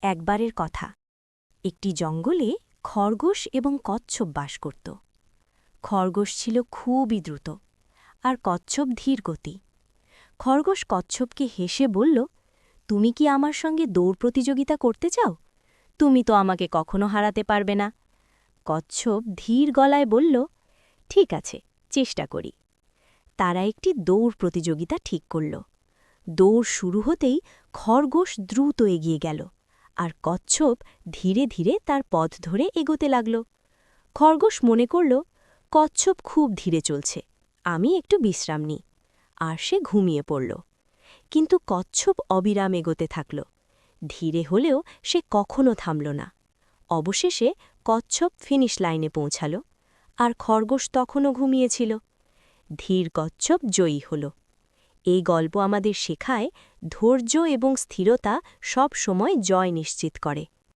একবারের কথা। একটি জঙ্গলে খরগোশ এবং কচ্ছপ বাস করত। খরগোশ ছিল খুবই দ্রুত, আর কচ্ছপ ধীর গতি। খরগোশ কচ্ছপকে হেসে বলল, তুমি কি আমার সঙ্গে দৌড় প্রতিযোগিতা করতে চাও? তুমি তো আমাকে কখনো হারাতে পারবে না। কচ্ছপ ধীর গলায় বলল, ঠিক আছে, চেষ্টা করি। তারা একটি দৌড় প্রতিযোগিতা ঠিক করল। দৌড় শুরু হতেই খরগোশ দ্রুত এগিয়ে গেল, আর কচ্ছপ ধীরে ধীরে তার পথ ধরে এগোতে লাগল। খরগোশ মনে করল, কচ্ছপ খুব ধীরে চলছে, আমি একটু বিশ্রাম নিই। আর সে ঘুমিয়ে পড়ল। কিন্তু কচ্ছপ অবিরাম এগোতে থাকল। ধীরে হলেও সে কখনো থামল না। অবশেষে কচ্ছপ ফিনিশ লাইনে পৌঁছাল, আর খরগোশ তখনও ঘুমিয়েছিল। ধীর কচ্ছপ জয়ী হল। এই গল্প আমাদের শেখায়, ধৈর্য এবং স্থিরতা সব সময় জয় নিশ্চিত করে।